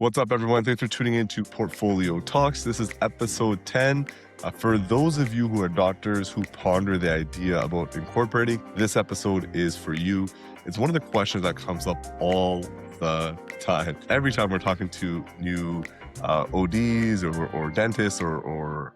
What's up, everyone? Thanks for tuning in to Portfolio Talks. This is episode 10. For those of you who are doctors who ponder the idea about incorporating, this episode is for you. It's one of the questions that comes up all the time. Every time we're talking to new ODs or dentists or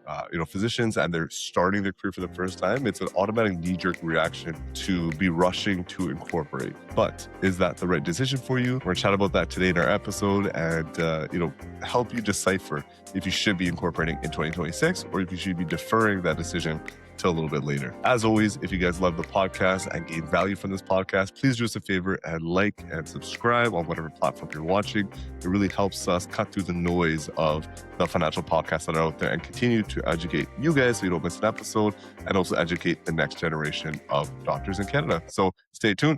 physicians, and they're starting their career for the first time, it's an automatic knee-jerk reaction to be rushing to incorporate. But is that the right decision for you? We're going to chat about that today in our episode and help you decipher if you should be incorporating in 2026 or if you should be deferring that decision till a little bit later. As always, if you guys love the podcast and gain value from this podcast, please do us a favor and like and subscribe on whatever platform you're watching. It really helps us cut through the noise of the financial podcasts that are out there and continue to educate you guys so you don't miss an episode, and also educate the next generation of doctors in Canada. So stay tuned.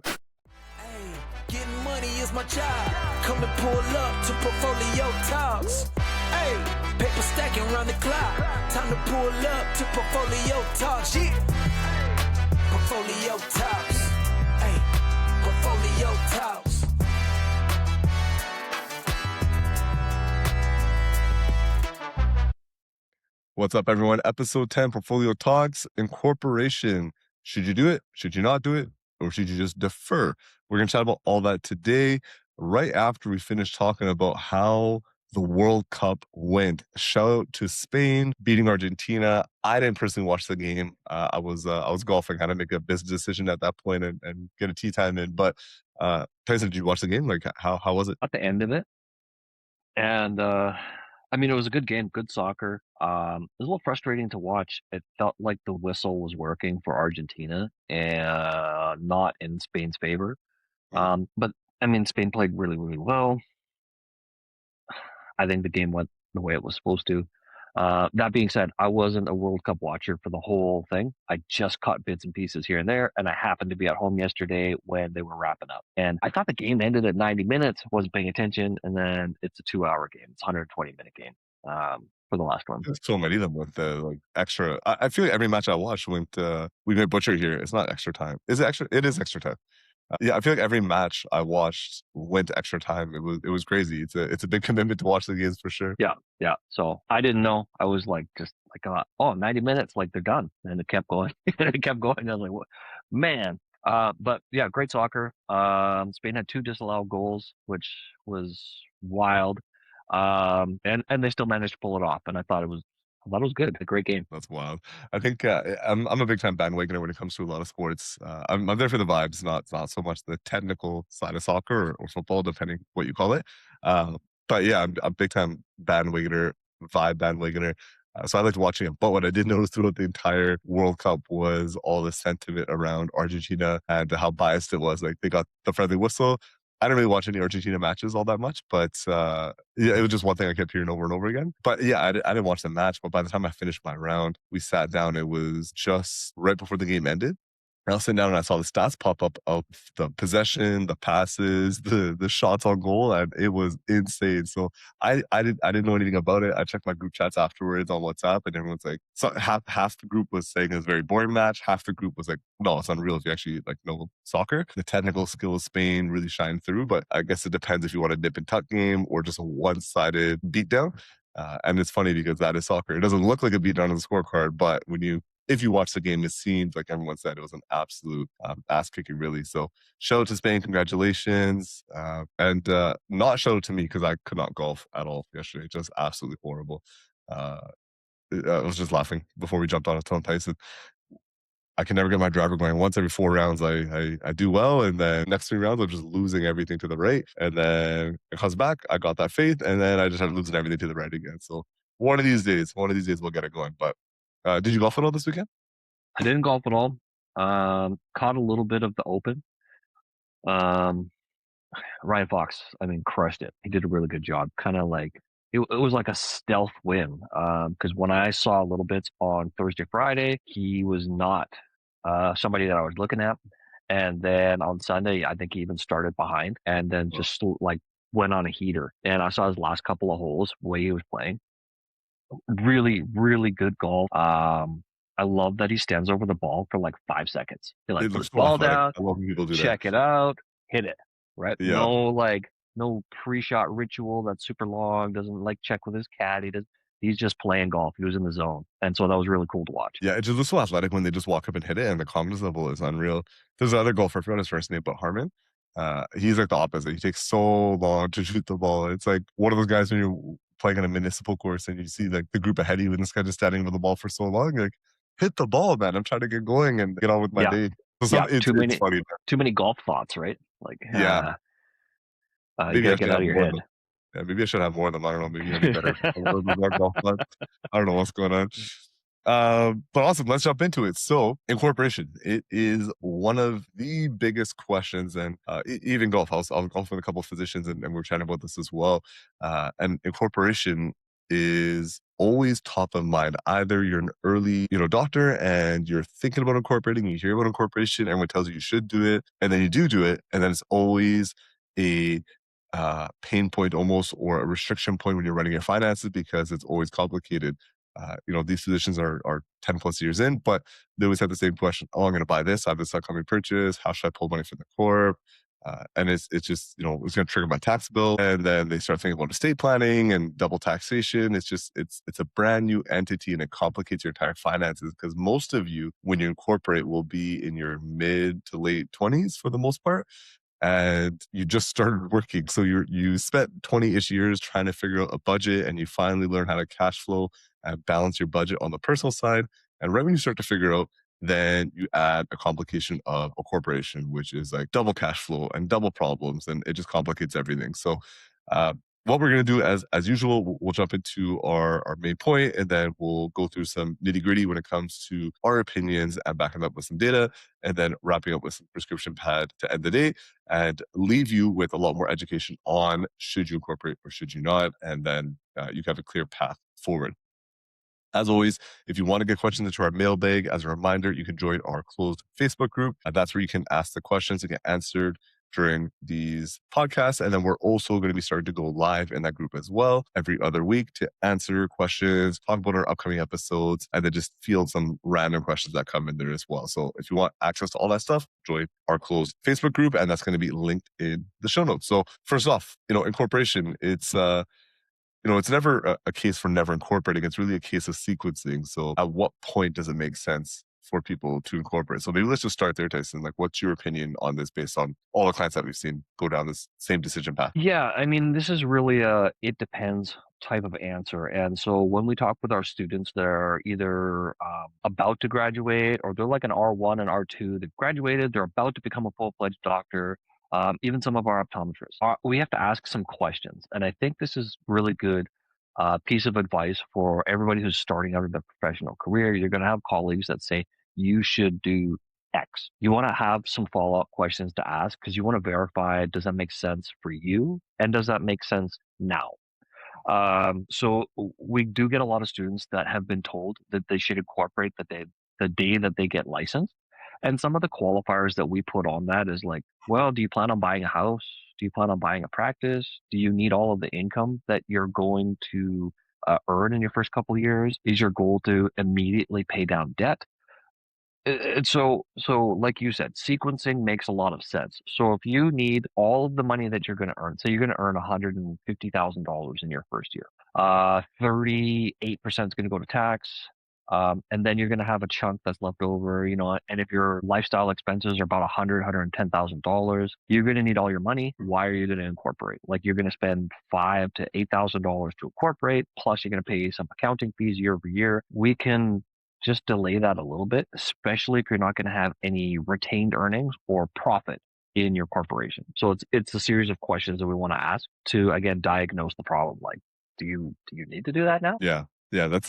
Hey, getting money is my job. Come and pull up to Portfolio Talks. Hey, paper stacking around the clock. Time to pull up to Portfolio Talks. Yeah. Portfolio Talks. Hey, Portfolio Talks. What's up, everyone? Episode 10, Portfolio Talks, Incorporation. Should you do it? Should you not do it? Or should you just defer? We're going to chat about all that today, right after we finish talking about how the World Cup went. Shout out to Spain beating Argentina. I didn't personally watch the game. I was golfing. I had to make a business decision at that point and get a tea time in. But Tyson, did you watch the game? Like, how was it? At the end of it. And it was a good game, good soccer. It was a little frustrating to watch. It felt like the whistle was working for Argentina and not in Spain's favor. But Spain played really, really well. I think the game went the way it was supposed to. That being said, I wasn't a World Cup watcher for the whole thing. I just caught bits and pieces here and there, and I happened to be at home yesterday when they were wrapping up. And I thought the game ended at 90 minutes, wasn't paying attention, and then it's a 2-hour game. It's a 120-minute game for the last one. There's so many of them with the extra. I feel like every match I watched went. We made butcher here. It's not extra time. Is it extra? It is extra time. I feel like every match I watched went to extra time. It was crazy. It's a big commitment to watch the games for sure. Yeah. So I didn't know. I was like, 90 minutes, like they're done. And it kept going. It kept going. I was like, what? Man. But yeah, great soccer. Spain had 2 disallowed goals, which was wild. And they still managed to pull it off. And I thought it was good. A great game. That's wild. I think I'm a big time bandwagoner when it comes to a lot of sports. I'm there for the vibes, not so much the technical side of soccer or football, depending what you call it. But yeah, I'm a big time bandwagoner, vibe bandwagoner. So I liked watching it. But what I did notice throughout the entire World Cup was all the sentiment around Argentina and how biased it was. Like, they got the friendly whistle. I didn't really watch any Argentina matches all that much, but it was just one thing I kept hearing over and over again. But yeah, I didn't watch the match, but by the time I finished my round, we sat down. It was just right before the game ended. I was sitting down and I saw the stats pop up of the possession, the passes, the shots on goal, and it was insane. So I didn't know anything about it. I checked my group chats afterwards on WhatsApp, and everyone's like, so half the group was saying it was a very boring match. Half the group was like, no, it's unreal if you actually know soccer. The technical skill of Spain really shined through, but I guess it depends if you want a nip and tuck game or just a one-sided beatdown. And it's funny because that is soccer. It doesn't look like a beatdown on the scorecard, but if you watch the game, it seems like everyone said it was an absolute ass kicking, really. So shout out to Spain, congratulations. And not shout out to me because I could not golf at all yesterday. Just absolutely horrible. I was just laughing before we jumped on telling Tyson, I can never get my driver going. Once every 4 rounds, I do well, and then next 3 rounds, I'm just losing everything to the right. And then it comes back, I got that faith, and then I just started losing everything to the right again. So one of these days we'll get it going. But did you golf at all this weekend? I didn't golf at all. Caught a little bit of the Open. Ryan Fox, crushed it. He did a really good job. Kind of like it was like a stealth win. Because when I saw little bits on Thursday, Friday, he was not somebody that I was looking at. And then on Sunday, I think he even started behind and then just went on a heater. And I saw his last couple of holes, the way he was playing. Really, really good golf. I love that he stands over the ball for 5 seconds. He puts the ball down, I love when people do check it out, hit it. Right? Yeah. No no pre-shot ritual that's super long, doesn't like check with his cat. He's just playing golf. He was in the zone. And so that was really cool to watch. Yeah, it just looks so athletic when they just walk up and hit it, and the confidence level is unreal. There's another golfer, I forgot his first name, but Harmon. He's like the opposite. He takes so long to shoot the ball. It's like one of those guys when you're playing on a municipal course and you see like the group ahead of you, and this guy just standing with the ball for so long. You're like, hit the ball, man. I'm trying to get going and get on with my Yeah. day. So Yeah. it's funny. Too many golf thoughts, right? Like, Yeah, you maybe got I to get should out have of your more of them. head. Yeah, maybe I should have more of them. I don't know. Maybe I'll be better. Golf club. I don't know what's going on. But awesome. Let's jump into it. So, incorporation, it is one of the biggest questions, and even golf. I'll golf with a couple of physicians, and we're chatting about this as well. And incorporation is always top of mind. Either you're an early, doctor, and you're thinking about incorporating. You hear about incorporation, everyone tells you you should do it, and then you do it, and then it's always a pain point almost, or a restriction point when you're running your finances because it's always complicated. These physicians are 10 plus years in, but they always have the same question. Oh, I'm going to buy this. I have this upcoming purchase. How should I pull money from the corp? And it's just, it's going to trigger my tax bill. And then they start thinking about estate planning and double taxation. It's a brand new entity, and it complicates your entire finances because most of you, when you incorporate, will be in your mid to late 20s for the most part, and you just started working. So you spent 20-ish years trying to figure out a budget, and you finally learn how to cash flow and balance your budget on the personal side. And right when you start to figure out, then you add a complication of a corporation, which is like double cash flow and double problems, and it just complicates everything. So uh, what we're going to do, as usual, we'll jump into our main point, and then we'll go through some nitty gritty when it comes to our opinions and backing up with some data, and then wrapping up with some prescription pad to end the day and leave you with a lot more education on should you incorporate or should you not, and then you have a clear path forward. As always, if you want to get questions into our mailbag, as a reminder, you can join our closed Facebook group. That's where you can ask the questions and get answered during these podcasts. And then we're also going to be starting to go live in that group as well every other week to answer questions, talk about our upcoming episodes, and then just field some random questions that come in there as well. So if you want access to all that stuff, join our closed Facebook group, and that's going to be linked in the show notes. So first off, incorporation, it's never a case for never incorporating. It's really a case of sequencing. So at what point does it make sense for people to incorporate? So maybe let's just start there, Tyson. Like, what's your opinion on this based on all the clients that we've seen go down this same decision path? Yeah, I mean, this is really a it depends type of answer. And so when we talk with our students that are either about to graduate, or they're like an R1 and R2, they've graduated, they're about to become a full-fledged doctor, even some of our optometrists, we have to ask some questions. And I think this is really good piece of advice for everybody who's starting out in their professional career. You're going to have colleagues that say you should do X. You want to have some follow up questions to ask because you want to verify, does that make sense for you? And does that make sense now? So we do get a lot of students that have been told that they should incorporate the day that they get licensed. And some of the qualifiers that we put on that is like, well, do you plan on buying a house? Do you plan on buying a practice? Do you need all of the income that you're going to earn in your first couple of years? Is your goal to immediately pay down debt? And so like you said, sequencing makes a lot of sense. So if you need all of the money that you're going to earn, so you're going to earn $150,000 in your first year, 38% is going to go to tax. And then you're going to have a chunk that's left over, and if your lifestyle expenses are about $110,000, you're going to need all your money. Why are you going to incorporate? Like you're going to spend $5,000 to $8,000 to incorporate, plus you're going to pay some accounting fees year over year. We can just delay that a little bit, especially if you're not going to have any retained earnings or profit in your corporation. So it's a series of questions that we want to ask to, again, diagnose the problem. Like, do you need to do that now? Yeah. Yeah,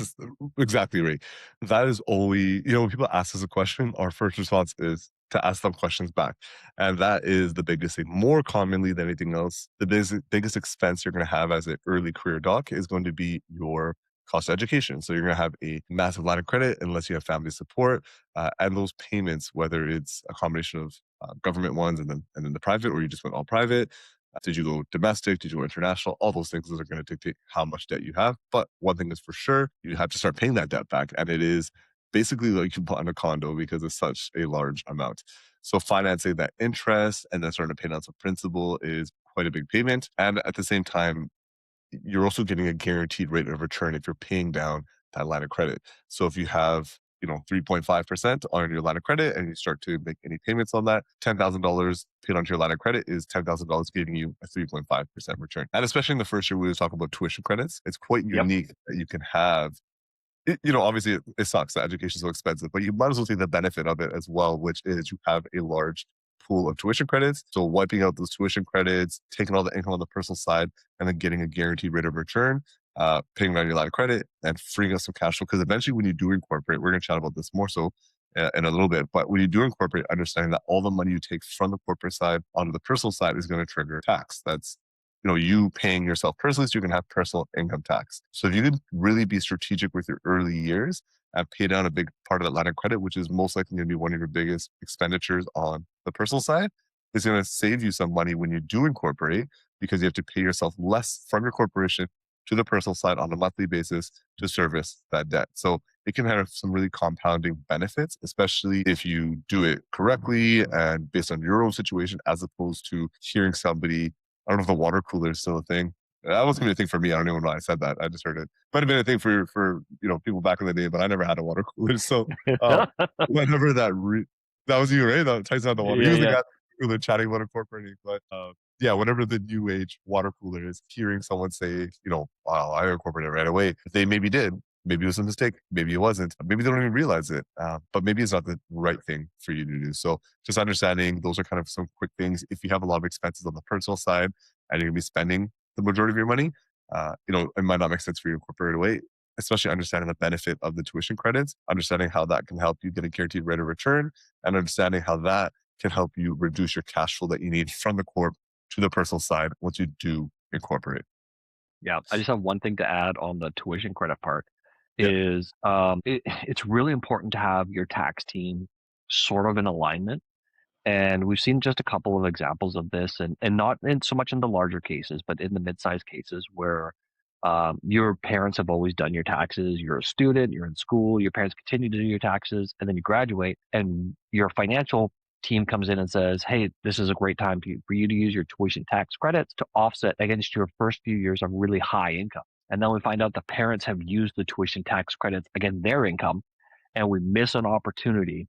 exactly right. That is always, when people ask us a question, our first response is to ask them questions back. And that is the biggest thing. More commonly than anything else, the biggest expense you're going to have as an early career doc is going to be your cost of education. So you're going to have a massive line of credit unless you have family support, and those payments, whether it's a combination of government ones and then the private, or you just went all private. Did you go domestic? Did you go international? All those things are going to dictate how much debt you have. But one thing is for sure, you have to start paying that debt back. And it is basically like you bought a condo because it's such a large amount. So financing that interest and then starting to pay down some principal is quite a big payment. And at the same time, you're also getting a guaranteed rate of return if you're paying down that line of credit. So if you have, 3.5% on your line of credit and you start to make any payments on that, $10,000 paid onto your line of credit is $10,000 giving you a 3.5% return. And especially in the first year, we were talking about tuition credits. It's quite Yep. unique that you can have obviously it sucks that education is so expensive, but you might as well see the benefit of it as well, which is you have a large pool of tuition credits. So wiping out those tuition credits, taking all the income on the personal side, and then getting a guaranteed rate of return, paying down your line of credit and freeing up some cash flow. Because eventually when you do incorporate, we're going to chat about this more so in a little bit, but when you do incorporate, understanding that all the money you take from the corporate side onto the personal side is going to trigger tax. That's you paying yourself personally so you can have personal income tax. So if you can really be strategic with your early years and pay down a big part of that line of credit, which is most likely going to be one of your biggest expenditures on the personal side, is going to save you some money when you do incorporate because you have to pay yourself less from your corporation to the personal side on a monthly basis to service that debt. So it can have some really compounding benefits, especially if you do it correctly and based on your own situation, as opposed to hearing somebody. I don't know if the water cooler is still a thing. That wasn't even a thing for me. I don't even know why I said that. I just heard it. Might have been a thing for people back in the day, but I never had a water cooler. So um, whenever that was you, right? That Tyson had the water. He Yeah, was the yeah. guy cooler chatting about incorporating. But yeah, whenever the new age water cooler is, hearing someone say, wow, I incorporated right away. If they maybe did, maybe it was a mistake. Maybe it wasn't. Maybe they don't even realize it. But maybe it's not the right thing for you to do. So just understanding those are kind of some quick things. If you have a lot of expenses on the personal side and you're going to be spending the majority of your money, it might not make sense for you to incorporate away, especially understanding the benefit of the tuition credits, understanding how that can help you get a guaranteed rate of return, and understanding how that can help you reduce your cash flow that you need from the corp to the personal side once you do incorporate. Yeah, I just have one thing to add on the tuition credit part Yeah. is it's really important to have your tax team sort of in alignment. And we've seen just a couple of examples of this, and not in so much in the larger cases, but in the mid-sized cases where your parents have always done your taxes. You're a student, you're in school, your parents continue to do your taxes, and then you graduate, and your financial team comes in and says, "Hey, this is a great time for you to use your tuition tax credits to offset against your first few years of really high income." And then we find out the parents have used the tuition tax credits against their income, and we miss an opportunity.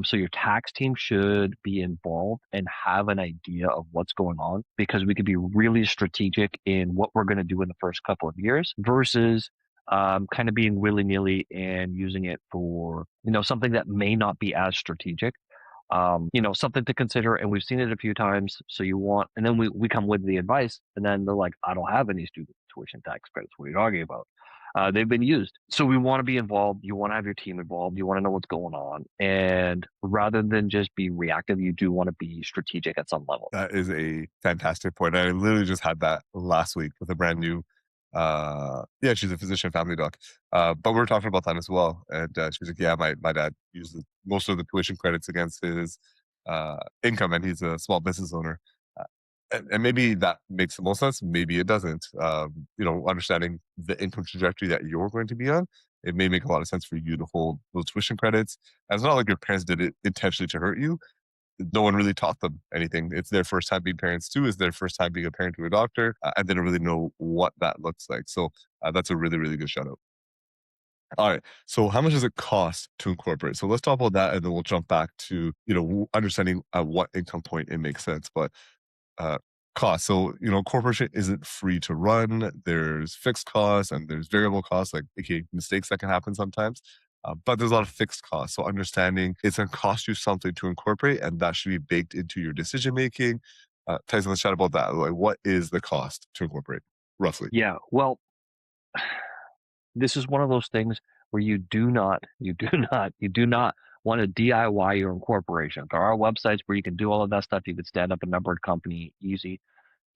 So your tax team should be involved and have an idea of what's going on, because we could be really strategic in what we're going to do in the first couple of years versus kind of being willy nilly and using it for something that may not be as strategic. Something to consider, and we've seen it a few times. So and then we come with the advice, and then they're like, "I don't have any student tuition tax credits. What are you talking about?" They've been used. So we want to be involved. You want to have your team involved. You want to know what's going on. And rather than just be reactive, you do want to be strategic at some level. That is a fantastic point. I literally just had that last week with a brand new, yeah, she's a physician, family doc. But we are talking about that as well. And she was like, yeah, my dad uses most of the tuition credits against his income, and he's a small business owner. Uh, and maybe that makes the most sense. Maybe it doesn't. Understanding the income trajectory that you're going to be on, it may make a lot of sense for you to hold those tuition credits. And it's not like your parents did it intentionally to hurt you. No one really taught them anything. It's their first time being parents too. It's their first time being a parent to a doctor, and they don't really know what that looks like. So that's a really, really good shout out. All right. So how much does it cost to incorporate? So let's talk about that, and then we'll jump back to understanding at what income point it makes sense. But uh, cost. So corporation isn't free to run. There's fixed costs and there's variable costs, like mistakes that can happen sometimes. But there's a lot of fixed costs. So understanding it's going to cost you something to incorporate, and that should be baked into your decision making. Tyson, let's chat about that. Like, what is the cost to incorporate, roughly? Yeah. Well, this is one of those things where you do not want to DIY your incorporation. There are websites where you can do all of that stuff. You can stand up a numbered company easy.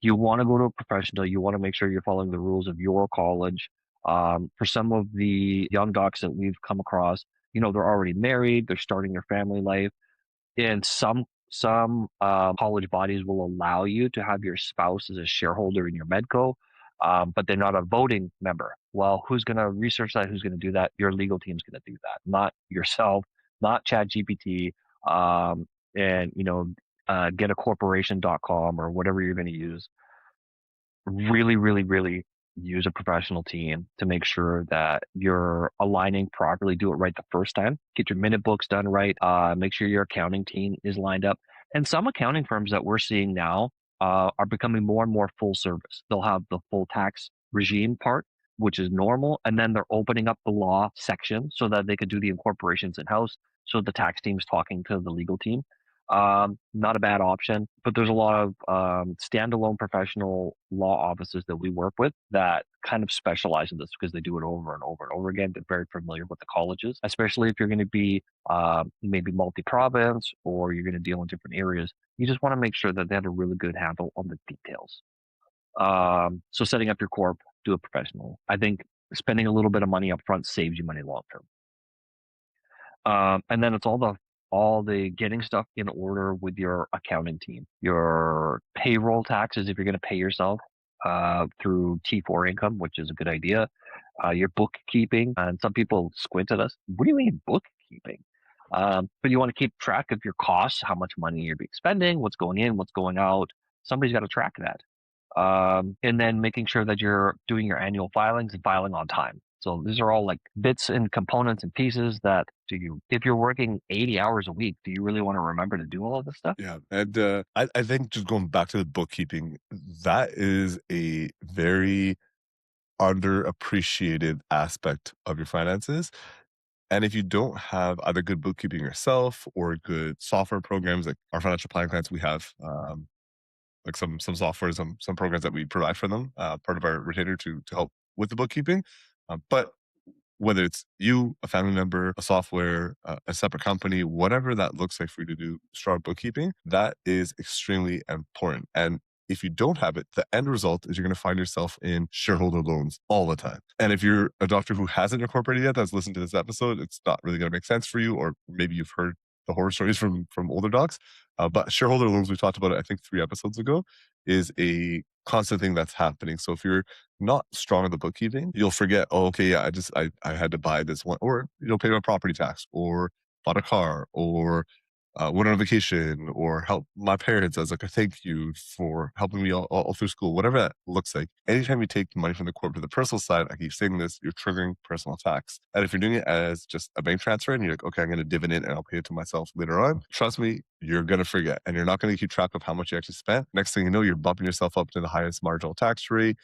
You want to go to a professional. You want to make sure you're following the rules of your college. For some of the young docs that we've come across, they're already married. They're starting their family life, and some college bodies will allow you to have your spouse as a shareholder in your medco, but they're not a voting member. Well, who's going to research that? Who's going to do that? Your legal team's going to do that, not yourself, not ChatGPT. And get a corporation.com or whatever you're going to use. Really, really, really use a professional team to make sure that you're aligning properly. Do it right the first time. Get your minute books done right. Make sure your accounting team is lined up. And some accounting firms that we're seeing now are becoming more and more full service. They'll have the full tax regime part, which is normal, and then they're opening up the law section so that they could do the incorporations in house. So the tax team's talking to the legal team. Not a bad option, but there's a lot of standalone professional law offices that we work with that kind of specialize in this because they do it over and over and over again. They're very familiar with the colleges, especially if you're going to be maybe multi-province or you're going to deal in different areas. You just want to make sure that they have a really good handle on the details. So setting up your corp, do it professional. I think spending a little bit of money up front saves you money long term. And then it's all the getting stuff in order with your accounting team. Your payroll taxes, if you're going to pay yourself through T4 income, which is a good idea. Your bookkeeping, and some people squint at us. What do you mean bookkeeping? But you want to keep track of your costs, how much money you're being spending, what's going in, what's going out. Somebody's got to track that. And then making sure that you're doing your annual filings and filing on time. So these are all like bits and components and pieces that if you're working 80 hours a week, do you really want to remember to do all of this stuff? Yeah, and I think just going back to the bookkeeping, that is a very underappreciated aspect of your finances. And if you don't have either good bookkeeping yourself or good software programs, like our financial planning clients, we have like some software, some programs that we provide for them, part of our retainer to help with the bookkeeping. But whether it's you, a family member, a software, a separate company, whatever that looks like for you to do strong bookkeeping, that is extremely important. And if you don't have it, the end result is you're going to find yourself in shareholder loans all the time. And if you're a doctor who hasn't incorporated yet, that's listened to this episode, it's not really going to make sense for you, or maybe you've heard the horror stories from older docs. But shareholder loans, we talked about it, I think 3 episodes ago, is a constant thing that's happening. So if you're not strong in the bookkeeping, you'll forget, oh, okay, yeah, I had to buy this one, or pay my property tax, or bought a car, or went on a vacation, or help my parents as like a thank you for helping me all through school, whatever that looks like. Anytime you take money from the corp to the personal side, I keep saying this, you're triggering personal tax. And if you're doing it as just a bank transfer and you're like, okay, I'm going to dividend and I'll pay it to myself later on, trust me, you're going to forget and you're not going to keep track of how much you actually spent. Next thing you know, you're bumping yourself up to the highest marginal tax rate.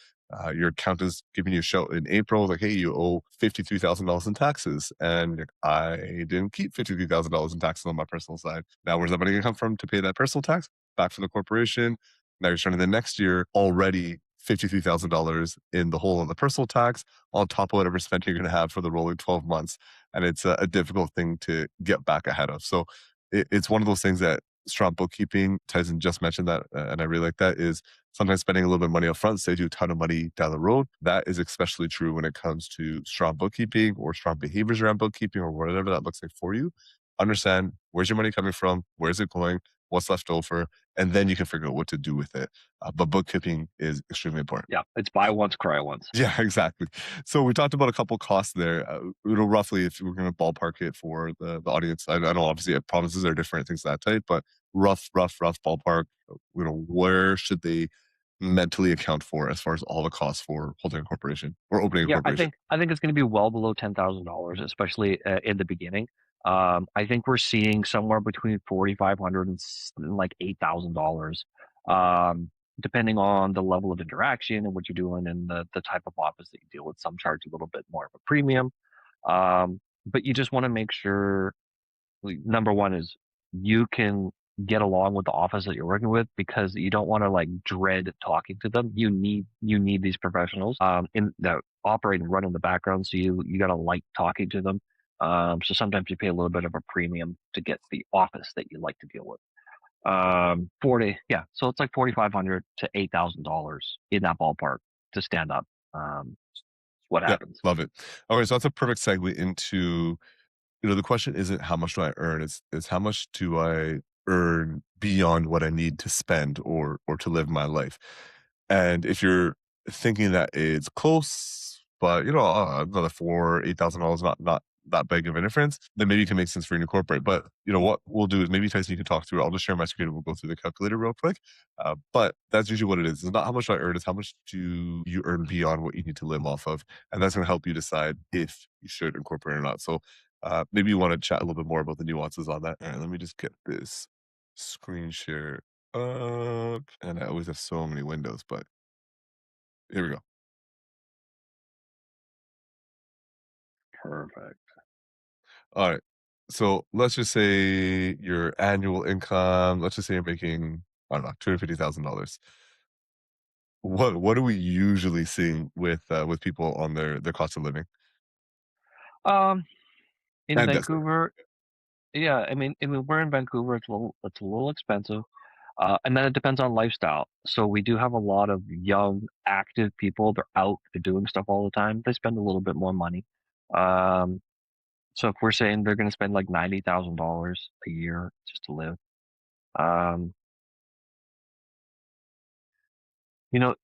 Your accountant is giving you a shout in April, like, hey, you owe $53,000 in taxes. And you're like, I didn't keep $53,000 in taxes on my personal side. Now, where's that money going to come from to pay that personal tax? Back from the corporation. Now you're starting the next year already $53,000 in the hole on the personal tax on top of whatever spending you're going to have for the rolling 12 months. And it's a difficult thing to get back ahead of. So it's one of those things that strong bookkeeping, Tyson just mentioned that, and I really like that, is sometimes spending a little bit of money up front saves you a ton of money down the road. That is especially true when it comes to strong bookkeeping or strong behaviors around bookkeeping or whatever that looks like for you. Understand where's your money coming from, where's it going, what's left over, and then you can figure out what to do with it. But bookkeeping is extremely important. Yeah, it's buy once, cry once. Yeah, exactly. So we talked about a couple costs there. Roughly, if we're going to ballpark it for the audience, I know obviously provinces are different, things of that type, but rough ballpark. Where should they mentally account for as far as all the costs for holding a corporation or opening a Yeah, I corporation? think I think it's going to be well below $10,000, especially in the beginning. I think we're seeing somewhere between 4,500 and like $8,000, depending on the level of interaction and what you're doing and the type of office that you deal with. Some charge a little bit more of a premium, but you just want to make sure number one is you can get along with the office that you're working with because you don't want to like dread talking to them. You need these professionals in that operate and run in the background. So you gotta like talking to them. So sometimes you pay a little bit of a premium to get the office that you like to deal with. 40, yeah. So it's like 4,500 to $8,000 in that ballpark to stand up. What Yeah, happens? love it. All right, so that's a perfect segue into, the question isn't how much do I earn, it's how much do I earn beyond what I need to spend or to live my life. And if you're thinking that it's close, but another $8,000 not that big of a difference, then maybe it can make sense for you to incorporate. But what we'll do is maybe Tyson, you can talk through. I'll just share my screen and we'll go through the calculator real quick. But that's usually what it is. It's not how much I earn; it's how much do you earn beyond what you need to live off of, and that's going to help you decide if you should incorporate or not. So maybe you want to chat a little bit more about the nuances on that. All right, let me just get this screen share up, and I always have so many windows, but here we go. Perfect. All right. So let's just say your annual income, let's just say you're making, I don't know, $250,000. What are we usually seeing with people on their cost of living Um, in and debt service? Vancouver, yeah, I mean, we're in Vancouver. It's a little expensive, and then it depends on lifestyle. So we do have a lot of young, active people. They're out, they're doing stuff all the time. They spend a little bit more money. Um, so if we're saying they're going to spend like $90,000 a year just to live, um, you're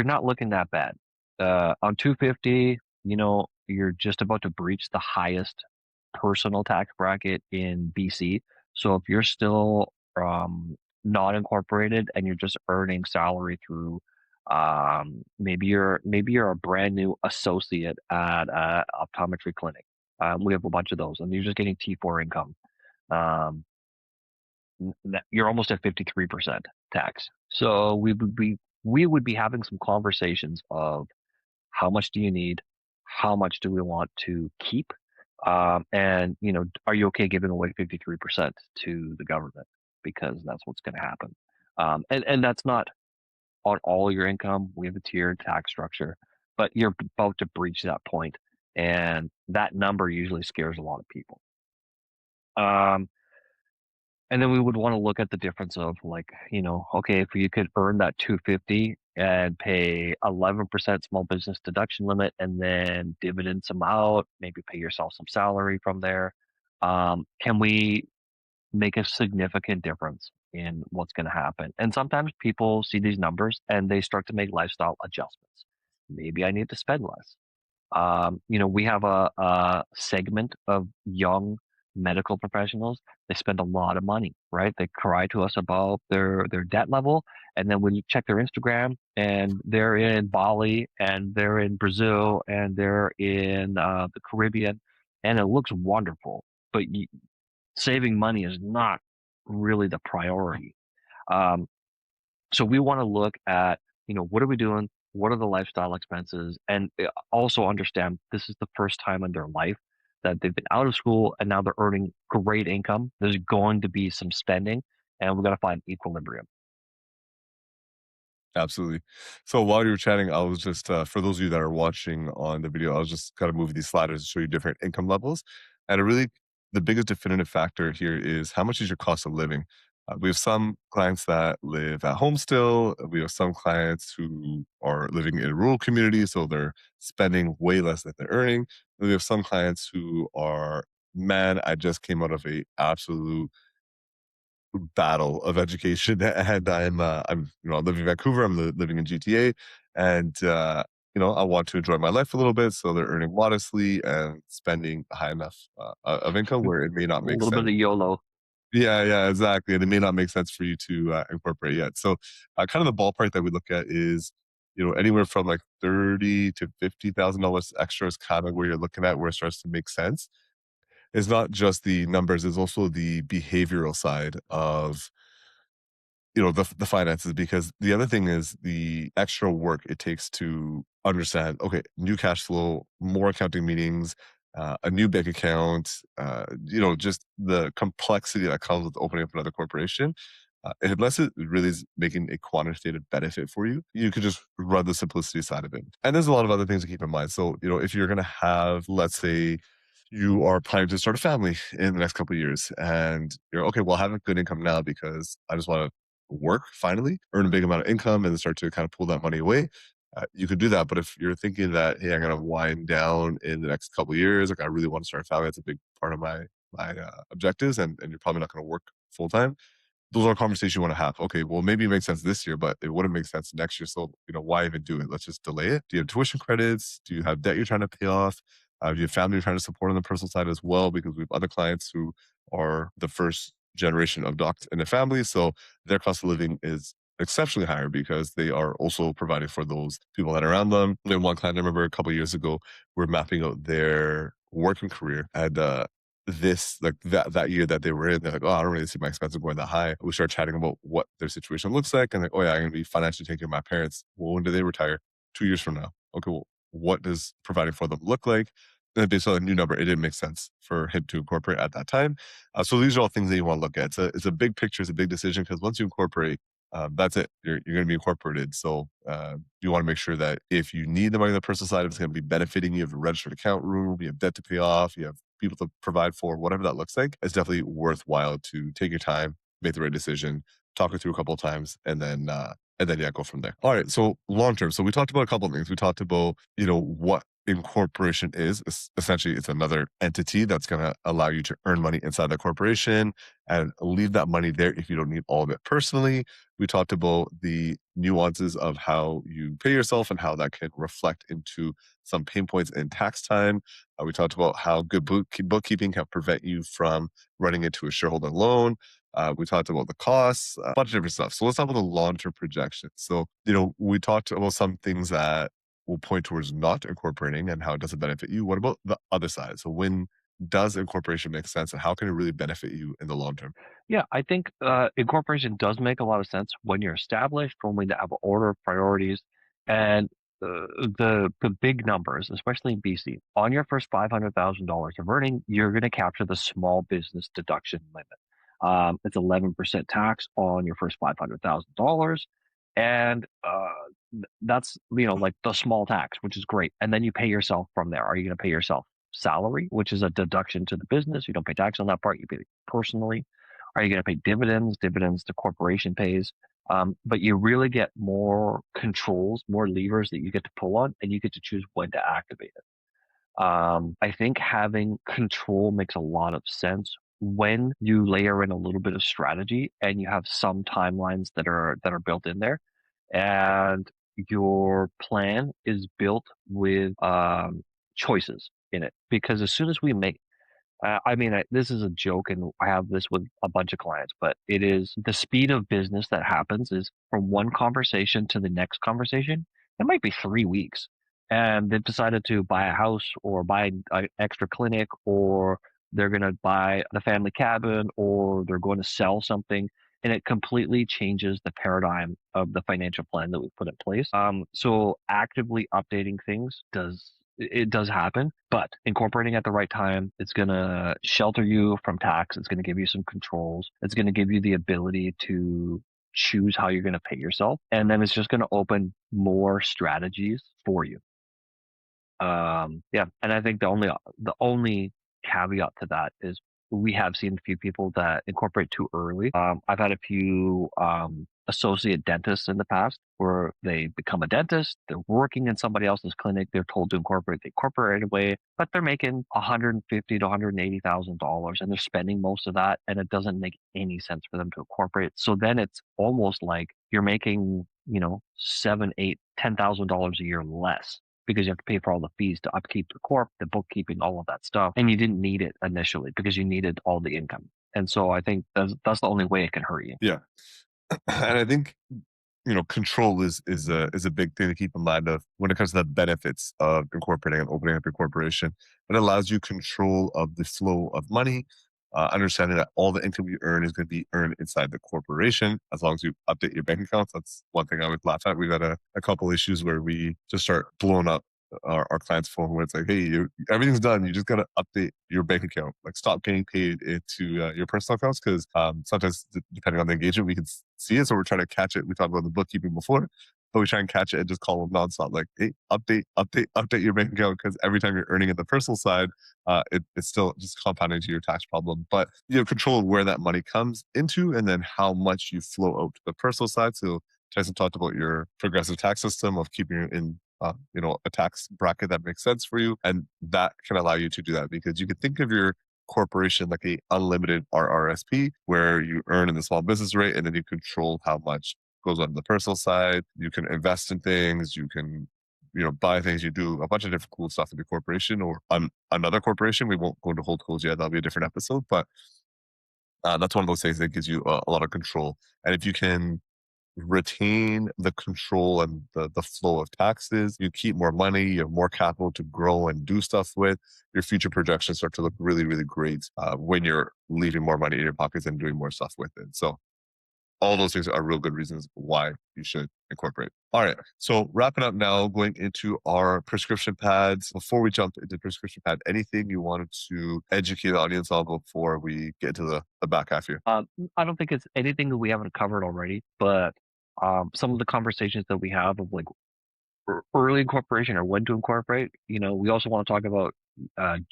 not looking that bad. On 250, you're just about to breach the highest personal tax bracket in BC. So if you're still not incorporated and you're just earning salary through maybe you're a brand new associate at a optometry clinic. We have a bunch of those, and you're just getting T4 income. Um, you're almost at 53% tax. So we would be having some conversations of how much do you need, how much do we want to keep, and are you okay giving away 53% to the government because that's what's going to happen. And that's not on all your income. We have a tiered tax structure, but you're about to breach that point, and that number usually scares a lot of people. Um, And then we would wanna look at the difference of, like, okay, if you could earn that 250 and pay 11% small business deduction limit and then dividend some out, maybe pay yourself some salary from there, can we make a significant difference in what's gonna happen? And sometimes people see these numbers and they start to make lifestyle adjustments. Maybe I need to spend less. We have a segment of young medical professionals. They spend a lot of money, right? They cry to us about their debt level, and then when you check their Instagram, and they're in Bali, and they're in Brazil, and they're in the Caribbean, and it looks wonderful. But saving money is not really the priority. Um, so we want to look at, what are we doing? What are the lifestyle expenses? And also understand this is the first time in their life that they've been out of school and now they're earning great income. There's going to be some spending, and we got to find equilibrium. Absolutely. So while you were chatting, I was just for those of you that are watching on the video, I was just kind of moving these sliders to show you different income levels. And the biggest definitive factor here is how much is your cost of living. We have some clients that live at home still. We have some clients who are living in rural communities, so they're spending way less than they're earning. And we have some clients who are, man, I just came out of a absolute battle of education, and I live in Vancouver. I'm living in GTA, and I want to enjoy my life a little bit. So they're earning modestly and spending high enough of income where it may not A make little bit sense. of YOLO. Yeah, yeah, exactly, and it may not make sense for you to incorporate yet. So, kind of the ballpark that we look at is, anywhere from like $30,000 to $50,000 extra is kind of where you're looking at where it starts to make sense. It's not just the numbers; it's also the behavioral side of the finances, because the other thing is the extra work it takes to understand, okay, new cash flow, more accounting meetings, a new bank account, just the complexity that comes with opening up another corporation. Unless it really is making a quantitative benefit for you, you could just run the simplicity side of it. And there's a lot of other things to keep in mind. So, if you're going to have, let's say, you are planning to start a family in the next couple of years, and you're okay, well, I have a good income now because I just want to work finally, earn a big amount of income, and then start to kind of pull that money away. You could do that, but if you're thinking that, hey, I'm gonna wind down in the next couple of years, like I really want to start a family, that's a big part of my objectives, and you're probably not going to work full time. Those are conversations you want to have. Okay, well, maybe it makes sense this year, but it wouldn't make sense next year. So, why even do it? Let's just delay it. Do you have tuition credits? Do you have debt you're trying to pay off? You have family trying to support on the personal side as well, because we have other clients who are the first generation of docs in the family. So their cost of living is exceptionally higher because they are also providing for those people that are around them. And one client I remember a couple of years ago, we're mapping out their working career, and this like that year that they were in, they're like, oh, I don't really see my expenses going that high. We start chatting about what their situation looks like, and like, oh yeah, I'm gonna be financially taking care of my parents. Well, when do they retire? 2 years from now. Okay, well, what does providing for them look like? And based on a new number, it didn't make sense for him to incorporate at that time. So these are all things that you want to look at. It's a big picture, it's a big decision, because once you incorporate, that's it. You're going to be incorporated. So you want to make sure that if you need the money on the personal side, if it's going to be benefiting you, you have a registered account room, you have debt to pay off, you have people to provide for, whatever that looks like, it's definitely worthwhile to take your time, make the right decision, talk it through a couple of times, and then yeah, go from there. All right. So long term. So we talked about a couple of things. We talked about, what incorporation is. Essentially, it's another entity that's going to allow you to earn money inside the corporation and leave that money there if you don't need all of it personally. We talked about the nuances of how you pay yourself and how that can reflect into some pain points in tax time. We talked about how good bookkeeping can prevent you from running into a shareholder loan. We talked about the costs, a bunch of different stuff. So let's talk about the long-term projections. So, we talked about some things that will point towards not incorporating and how it doesn't benefit you. What about the other side? So when does incorporation make sense, and how can it really benefit you in the long term? Yeah, I think incorporation does make a lot of sense when you're established, when we have an order of priorities, and the big numbers, especially in BC. On your first $500,000 of earning, you're going to capture the small business deduction limit. It's 11% tax on your first $500,000, and that's like the small tax, which is great. And then you pay yourself from there. Are you going to pay yourself salary, which is a deduction to the business? You don't pay tax on that part. You pay it personally. Are you going to pay dividends? Dividends the corporation pays. But you really get more controls, more levers that you get to pull on, and you get to choose when to activate it. I think having control makes a lot of sense when you layer in a little bit of strategy and you have some timelines that are built in there, and your plan is built with choices in it. Because as soon as we make I mean, this is a joke, and I have this with a bunch of clients, but it is the speed of business that happens is from one conversation to the next conversation. It might be 3 weeks, and they've decided to buy a house or buy an extra clinic, or they're going to buy the family cabin, or they're going to sell something, and it completely changes the paradigm of the financial plan that we put in place. So actively updating things does happen, but incorporating at the right time, it's going to shelter you from tax. It's going to give you some controls. It's going to give you the ability to choose how you're going to pay yourself. And then it's just going to open more strategies for you. Yeah. And I think the only caveat to that is we have seen a few people that incorporate too early. I've had a few associate dentists in the past where they become a dentist, they're working in somebody else's clinic, they're told to incorporate, they incorporate right away, but they're making $150 to $180,000 and they're spending most of that, and it doesn't make any sense for them to incorporate. So then it's almost like you're making, seven, eight, $10,000 a year less because you have to pay for all the fees to upkeep the corp, the bookkeeping, all of that stuff. And you didn't need it initially because you needed all the income. And so I think that's the only way it can hurt you. Yeah. And I think, control is a big thing to keep in mind of when it comes to the benefits of incorporating and opening up your corporation. It allows you control of the flow of money, understanding that all the income you earn is going to be earned inside the corporation as long as you update your bank accounts. That's one thing I would laugh at. We've had a couple issues where we just start blowing up our client's phone where it's like, hey, everything's done. You just got to update your bank account. Like, stop getting paid into your personal accounts, because sometimes, depending on the engagement, we can see it. So we're trying to catch it. We talked about the bookkeeping before, but we try and catch it and just call them nonstop. Like, hey, update your bank account, because every time you're earning in the personal side, it's still just compounding to your tax problem. But you have control of where that money comes into and then how much you flow out to the personal side. So Tyson talked about your progressive tax system of keeping it in a tax bracket that makes sense for you. And that can allow you to do that, because you could think of your corporation like a unlimited RRSP where you earn in the small business rate and then you control how much goes on the personal side. You can invest in things. You can buy things, you do a bunch of different cool stuff in the corporation or another corporation. We won't go into hold codes yet. That'll be a different episode. But that's one of those things that gives you a lot of control. And if you can retain the control and the flow of taxes, you keep more money, you have more capital to grow and do stuff with. Your future projections start to look really, really great when you're leaving more money in your pockets and doing more stuff with it. So all those things are real good reasons why you should incorporate. All right. So wrapping up now, going into our prescription pads. Before we jump into prescription pad, anything you wanted to educate the audience on before we get to the back half here? I don't think it's anything that we haven't covered already, but some of the conversations that we have of like early incorporation or when to incorporate. We also want to talk about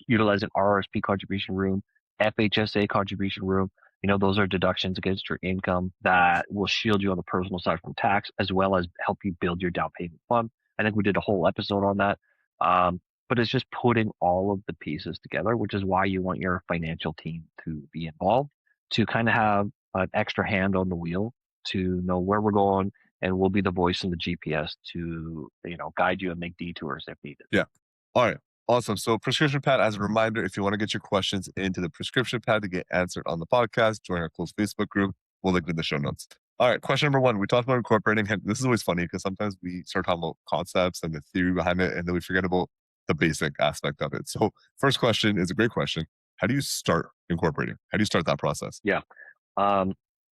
utilizing RRSP contribution room, FHSA contribution room. Those are deductions against your income that will shield you on the personal side from tax, as well as help you build your down payment fund. I think we did a whole episode on that. But it's just putting all of the pieces together, which is why you want your financial team to be involved, to kind of have an extra hand on the wheel to know where we're going, and we'll be the voice in the GPS to, guide you and make detours if needed. Yeah. All right. Awesome. So prescription pad, as a reminder, if you want to get your questions into the prescription pad to get answered on the podcast, join our closed Facebook group. We'll link in the show notes. All right. Question number one. We talked about incorporating. And this is always funny because sometimes we start talking about concepts and the theory behind it, and then we forget about the basic aspect of it. So first question is a great question. How do you start incorporating? How do you start that process? Yeah.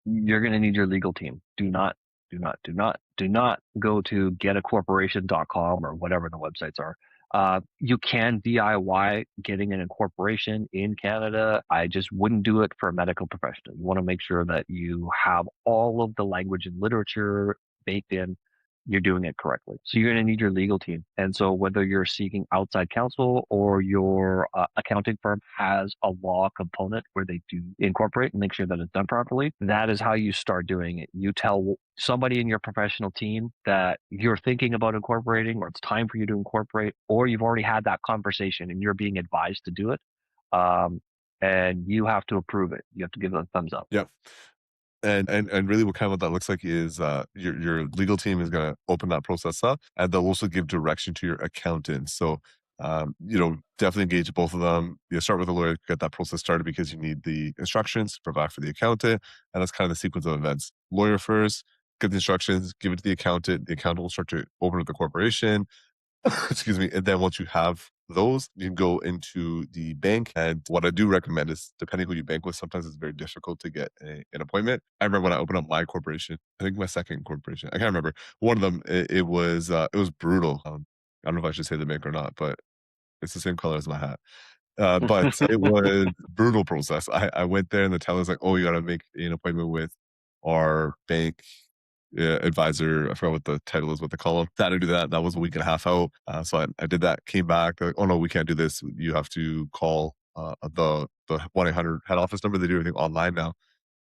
You're going to need your legal team. Do not go to getacorporation.com or whatever the websites are. You can DIY getting an incorporation in Canada. I just wouldn't do it for a medical professional. You want to make sure that you have all of the language and literature baked in. You're doing it correctly. So you're going to need your legal team. And so whether you're seeking outside counsel or your accounting firm has a law component where they do incorporate and make sure that it's done properly, that is how you start doing it. You tell somebody in your professional team that you're thinking about incorporating, or it's time for you to incorporate, or you've already had that conversation and you're being advised to do it. And you have to approve it. You have to give it a thumbs up. Yep. And really what that looks like is your legal team is going to open that process up, and they'll also give direction to your accountant. So definitely engage both of them. You start with a lawyer, get that process started because you need the instructions to provide for the accountant, and that's kind of the sequence of events. Lawyer first, get the instructions, give it to the accountant. The accountant will start to open up the corporation. Excuse me. And then once you have those, you can go into the bank. And what I do recommend is, depending who you bank with, sometimes it's very difficult to get an appointment. I remember when I opened up my corporation, I think my second corporation, I can't remember. One of them, it was brutal. I don't know if I should say the bank or not, but it's the same color as my hat. But it was brutal process. I went there and the teller's like, "Oh, you got to make an appointment with our bank advisor." I forgot what the title is, what they call them. Had to do that. That was a week and a half out. So I did that, came back. They're like, "Oh no, we can't do this. You have to call the 1-800 head office number. They do everything online now." I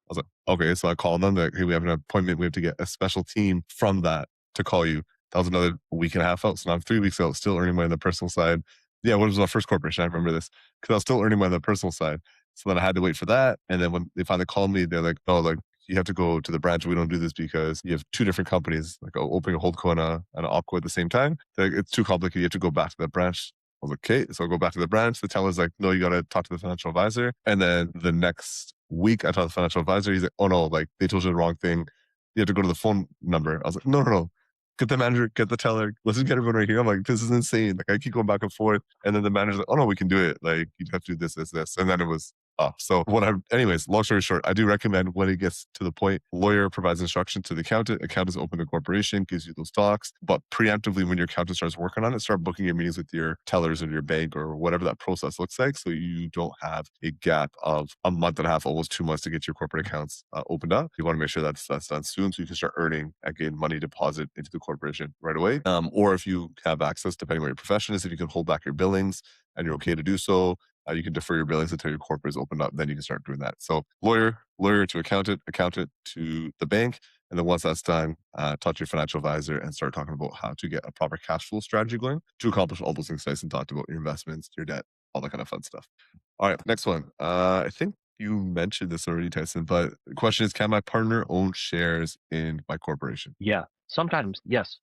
was like, "Okay." So I called them. They're like, "Hey, we have an appointment. We have to get a special team from that to call you." That was another week and a half out. So now I'm 3 weeks out, still earning money on the personal side. Yeah, what was my first corporation? I remember this because I was still earning money on the personal side. So then I had to wait for that. And then when they finally called me, they're like, "No, like you have to go to the branch. We don't do this because you have two different companies, like opening a holdco and an opco at the same time. Like, it's too complicated. You have to go back to the branch." I was like, "Okay." So I go back to the branch. The teller's like, "No, you got to talk to the financial advisor." And then the next week, I talked to the financial advisor. He's like, "Oh no, like they told you the wrong thing. You have to go to the phone number." I was like, "No, no, no. Get the manager, get the teller. Let's just get everyone right here." I'm like, "This is insane." Like I keep going back and forth. And then the manager's like, "Oh no, we can do it. Like you have to do this, this, this." And then it was off. So anyways, long story short, I do recommend when it gets to the point, lawyer provides instruction to the accountant. Accountants open the corporation, gives you those docs. But preemptively, when your accountant starts working on it, start booking your meetings with your tellers or your bank or whatever that process looks like. So you don't have a gap of a month and a half, almost 2 months to get your corporate accounts opened up. You want to make sure that's done soon so you can start earning again money deposit into the corporation right away. Or if you have access, depending on what your profession is, if you can hold back your billings and you're okay to do so, you can defer your billings until your corporate is opened up. Then you can start doing that. So lawyer to accountant to the bank. And then once that's done, talk to your financial advisor and start talking about how to get a proper cash flow strategy going to accomplish all those things Tyson talked about, your investments, your debt, all that kind of fun stuff. All right, next one. I think you mentioned this already, Tyson, but the question is, can my partner own shares in my corporation? Yeah, sometimes, yes.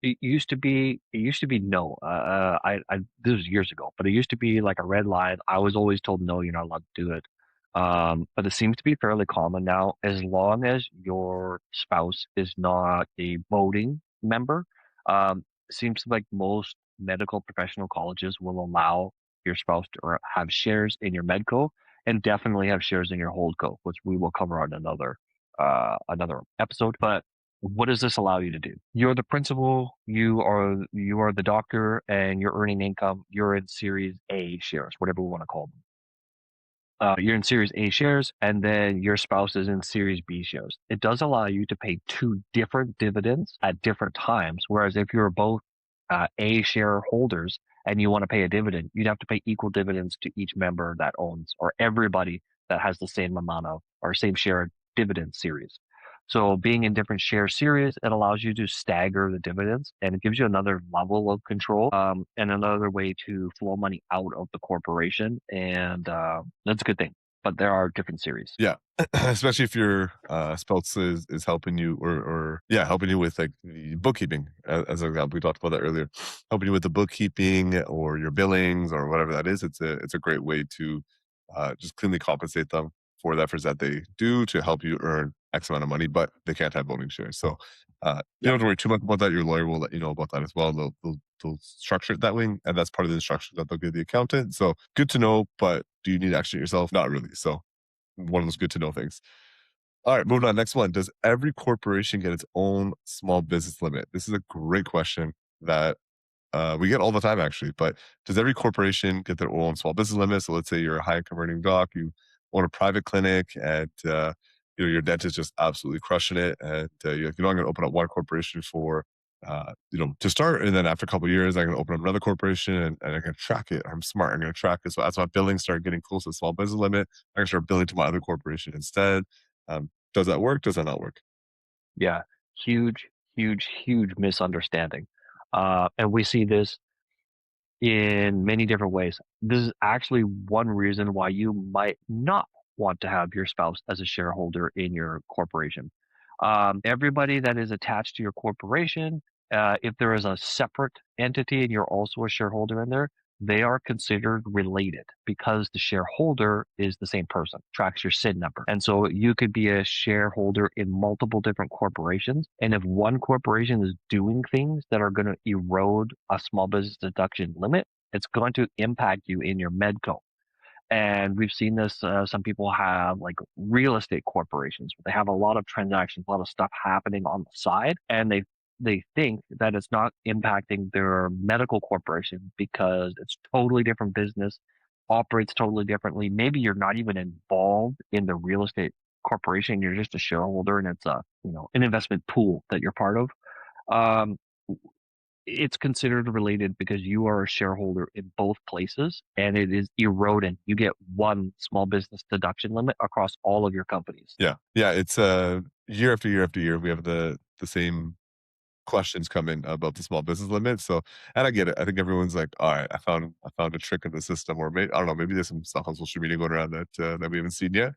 It used to be no. This was years ago, but it used to be like a red line. I was always told no, you're not allowed to do it. But it seems to be fairly common now, as long as your spouse is not a voting member. Seems like most medical professional colleges will allow your spouse to have shares in your medco and definitely have shares in your holdco, which we will cover on another episode. But what does this allow you to do? You're the principal, you are the doctor, and you're earning income. You're in Series A shares, whatever we want to call them. You're in Series A shares, and then your spouse is in Series B shares. It does allow you to pay two different dividends at different times. Whereas if you're both A shareholders and you want to pay a dividend, you'd have to pay equal dividends to each member that owns, or everybody that has the same amount of or same share dividend series. So being in different share series, it allows you to stagger the dividends, and it gives you another level of control, and another way to flow money out of the corporation. And that's a good thing. But there are different series. Yeah. Especially if your spouse is helping you or yeah, helping you with like the bookkeeping as an example. We talked about that earlier. Helping you with the bookkeeping or your billings or whatever that is. It's a great way to just cleanly compensate them for the efforts that they do to help you earn X amount of money, but they can't have voting shares. So you don't Yep. have to worry too much about that. Your lawyer will let you know about that as well. They'll structure it that way, and that's part of the instructions that they'll give the accountant. So good to know, but do you need to action it yourself? Not really. So one of those good to know things. All right, moving on. Next one. Does every corporation get its own small business limit? This is a great question that we get all the time, actually. But does every corporation get their own small business limit? So let's say you're a high converting doc, you own a private clinic, and your dentist just absolutely crushing it, and you're like, I'm going to open up one corporation for to start, and then after a couple of years, I'm going to open up another corporation, and I'm going to track it. I'm smart. I'm going to track it. So as my billing start getting close to the small business limit, I can start billing to my other corporation instead. Does that work? Does that not work? Yeah. Huge, huge, huge misunderstanding. And we see this in many different ways. This is actually one reason why you might not want to have your spouse as a shareholder in your corporation. Everybody that is attached to your corporation, if there is a separate entity and you're also a shareholder in there, they are considered related because the shareholder is the same person, tracks your SIN number. And so you could be a shareholder in multiple different corporations. And if one corporation is doing things that are going to erode a small business deduction limit, it's going to impact you in your medco. And we've seen this. Some people have like real estate corporations. They have a lot of transactions, a lot of stuff happening on the side, and they think that it's not impacting their medical corporation because it's totally different business, operates totally differently. Maybe you're not even involved in the real estate corporation. You're just a shareholder, and it's an investment pool that you're part of. Um, it's considered related because you are a shareholder in both places and it is eroding. You get one small business deduction limit across all of your companies. Yeah, yeah. It's year after year after year, we have the same questions come in about the small business limit. So, and I get it. I think everyone's like, all right, I found a trick in the system, or maybe I don't know, maybe there's some stuff on social media going around that we haven't seen yet.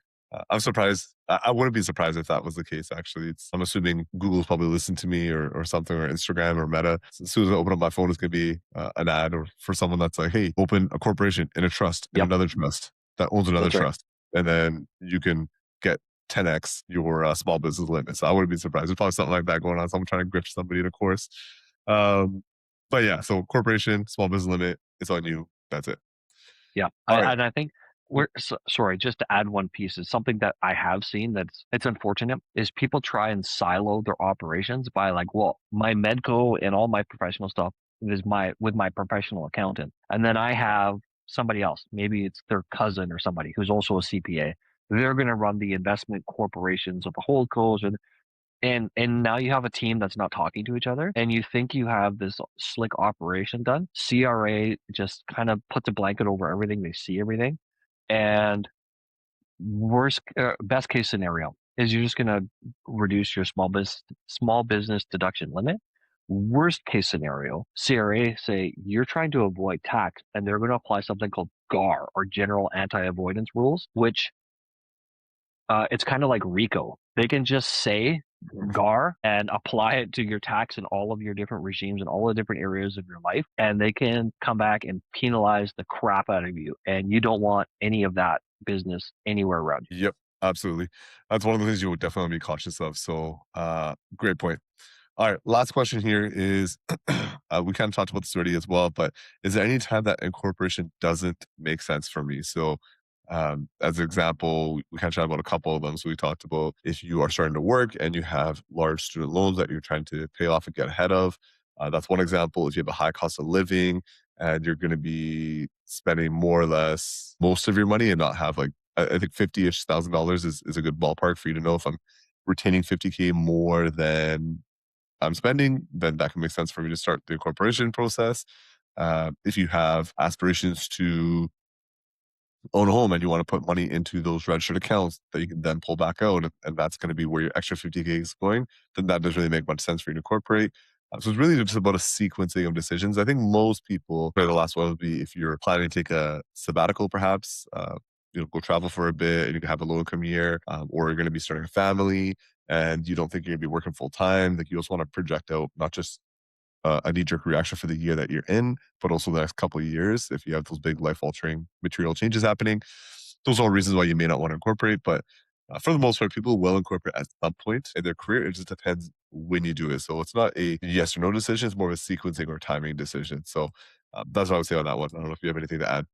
I'm surprised. I wouldn't be surprised if that was the case. Actually, I'm assuming Google's probably listened to me or something, or Instagram or Meta. So as soon as I open up my phone, it's gonna be an ad or for someone that's like, hey, open a corporation in a trust in Yep, another trust that owns another that's right. trust, and then you can get 10x your small business limit. So I wouldn't be surprised. There's probably something like that going on. Someone trying to grift somebody in a course. Um, but yeah, so corporation, small business limit, it's on you. That's it. Yeah, All right. and I think sorry, just to add one piece is something that I have seen it's unfortunate is people try and silo their operations by like, well, my medco and all my professional stuff is with my professional accountant, and then I have somebody else, maybe it's their cousin or somebody who's also a CPA. They're going to run the investment corporations of the holdcos, and now you have a team that's not talking to each other, and you think you have this slick operation done. CRA just kind of puts a blanket over everything. They see everything, and best case scenario is you're just going to reduce your small business deduction limit. Worst case scenario, CRA say you're trying to avoid tax, and they're going to apply something called GAR, or General Anti-Avoidance Rules, which it's kind of like RICO. They can just say GAR and apply it to your tax and all of your different regimes and all the different areas of your life, and they can come back and penalize the crap out of you. And you don't want any of that business anywhere around you. Yep, absolutely. That's one of the things you would definitely be cautious of. So, great point. All right, last question here is we kind of talked about this already as well, but is there any time that incorporation doesn't make sense for me? So, as an example, we kind of chatted about a couple of them. So, we talked about if you are starting to work and you have large student loans that you're trying to pay off and get ahead of. That's one example. If you have a high cost of living and you're going to be spending more or less most of your money and not have like, I think 50-ish thousand dollars is a good ballpark for you to know if I'm retaining 50K more than I'm spending, then that can make sense for me to start the incorporation process. If you have aspirations to own a home and you want to put money into those registered accounts that you can then pull back out, and that's going to be where your extra 50K is going, then that doesn't really make much sense for you to incorporate. So it's really just about a sequencing of decisions. I think most people, the last one would be if you're planning to take a sabbatical, perhaps, go travel for a bit and you can have a low income year, or you're going to be starting a family and you don't think you're going to be working full time. Like you also want to project out not just a knee-jerk reaction for the year that you're in, but also the next couple of years if you have those big life-altering material changes happening. Those are all reasons why you may not want to incorporate, but for the most part, people will incorporate at some point in their career. It just depends when you do it. So it's not a yes or no decision; it's more of a sequencing or timing decision. So that's what I would say on that one. I don't know if you have anything to add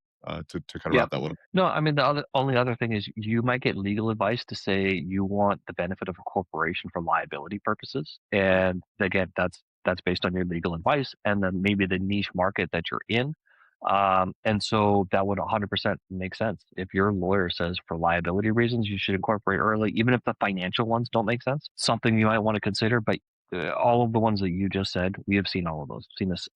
to kind of Yeah. wrap that one up. No, I mean, the only other thing is you might get legal advice to say you want the benefit of a corporation for liability purposes. And again, that's based on your legal advice and then maybe the niche market that you're in. And so that would 100% make sense. If your lawyer says for liability reasons you should incorporate early, even if the financial ones don't make sense, something you might want to consider. But all of the ones that you just said, we have seen all of those. Seen this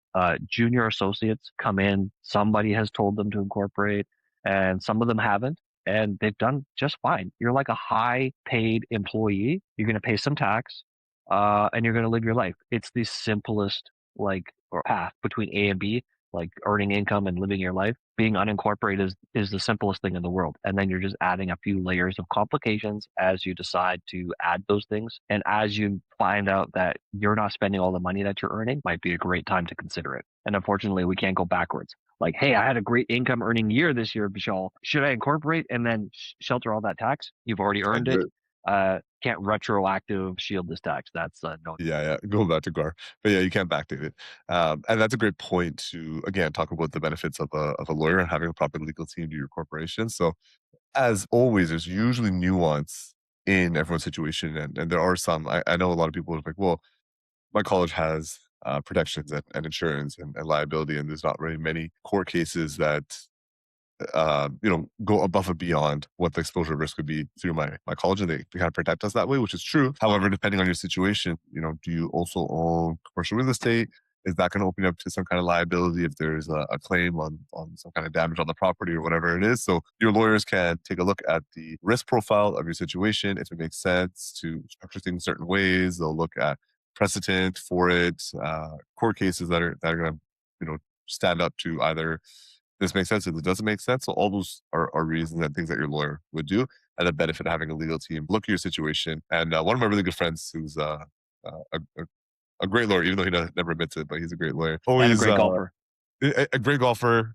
junior associates come in, somebody has told them to incorporate and some of them haven't, and they've done just fine. You're like a high paid employee. You're going to pay some tax, and you're going to live your life. It's the simplest like or path between A and B, like earning income and living your life. Being unincorporated is the simplest thing in the world. And then you're just adding a few layers of complications as you decide to add those things. And as you find out that you're not spending all the money that you're earning, might be a great time to consider it. And unfortunately, we can't go backwards. Like, hey, I had a great income earning year this year, Vishal. Should I incorporate and then shelter all that tax? You've already And earned it. Can't retroactive shield this tax. That's no. yeah, yeah, going back to GAR, but yeah, you can't backdate it, and that's a great point to again talk about the benefits of a lawyer and having a proper legal team to your corporation. So as always, there's usually nuance in everyone's situation, and there are some. I know a lot of people are like, well, my college has protections and insurance and liability, and there's not really many court cases that go above and beyond what the exposure risk would be through my college, and they kind of protect us that way, which is true. However, depending on your situation, do you also own commercial real estate? Is that going to open you up to some kind of liability if there's a claim on some kind of damage on the property or whatever it is? So your lawyers can take a look at the risk profile of your situation. If it makes sense to structure things certain ways, they'll look at precedent for it, court cases that are going to stand up to either this makes sense. If it doesn't make sense, so all those are reasons and things that your lawyer would do, and the benefit of having a legal team look at your situation. And one of my really good friends, who's a great lawyer, even though never admits it, but he's a great lawyer. And a Always great golfer. a great golfer.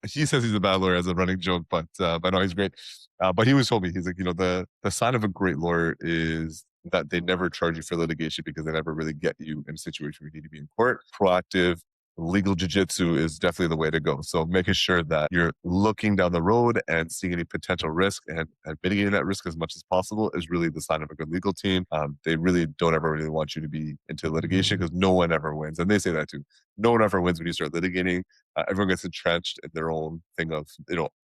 He says he's a bad lawyer as a running joke, but no, he's great. But he always told me he's like, the sign of a great lawyer is that they never charge you for litigation because they never really get you in a situation where you need to be in court. Proactive legal jujitsu is definitely the way to go. So making sure that you're looking down the road and seeing any potential risk and mitigating that risk as much as possible is really the sign of a good legal team. They really don't ever really want you to be into litigation because no one ever wins. And they say that too. No one ever wins when you start litigating. Everyone gets entrenched in their own thing of,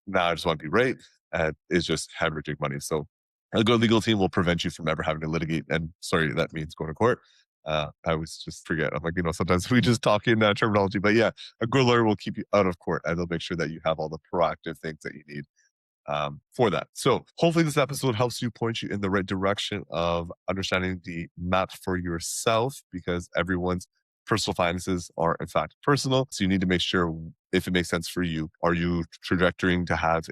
now I just want to be right. And it's just hemorrhaging money. So a good legal team will prevent you from ever having to litigate. And sorry, that means going to court. I always just forget. I'm like, sometimes we just talk in terminology, but yeah, a good lawyer will keep you out of court and they'll make sure that you have all the proactive things that you need for that. So hopefully this episode helps you point you in the right direction of understanding the map for yourself because everyone's personal finances are in fact personal. So you need to make sure if it makes sense for you. Are you projecting to have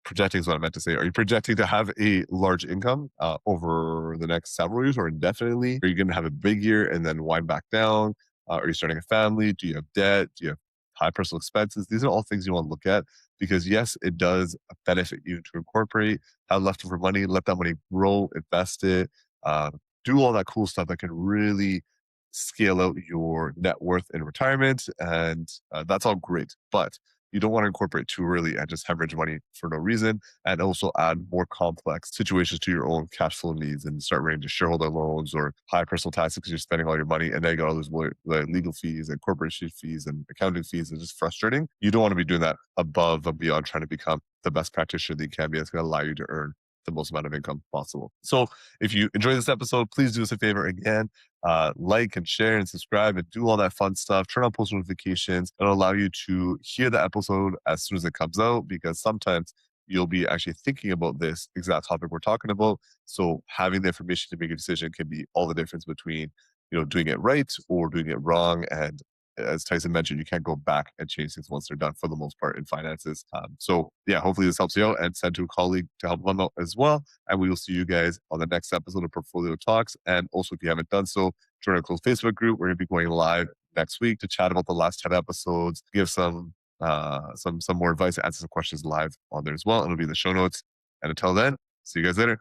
projecting is what I meant to say. Are you projecting to have a large income over the next several years or indefinitely? Are you going to have a big year and then wind back down? Are you starting a family? Do you have debt? Do you have high personal expenses? These are all things you want to look at because yes, it does benefit you to incorporate, have leftover money, let that money grow, invest it, uh, do all that cool stuff that can really scale out your net worth in retirement. And that's all great. But you don't want to incorporate too early and just hemorrhage money for no reason. And also add more complex situations to your own cash flow needs and start running into shareholder loans or high personal taxes because you're spending all your money and then you got all those legal fees and corporation fees and accounting fees. It's just frustrating. You don't want to be doing that above and beyond trying to become the best practitioner that you can be. It's going to allow you to earn the most amount of income possible. So if you enjoy this episode, please do us a favor again, like and share and subscribe and do all that fun stuff. Turn on post notifications. It'll allow you to hear the episode as soon as it comes out because sometimes you'll be actually thinking about this exact topic we're talking about. So having the information to make a decision can be all the difference between, doing it right or doing it wrong. And as Tyson mentioned, you can't go back and change things once they're done for the most part in finances. So yeah, hopefully this helps you out and send to a colleague to help them out as well. And we will see you guys on the next episode of Portfolio Talks. And also, if you haven't done so, join our closed Facebook group. We're going to be going live next week to chat about the last 10 episodes, give some more advice, answer some questions live on there as well. It'll be in the show notes. And until then, see you guys later.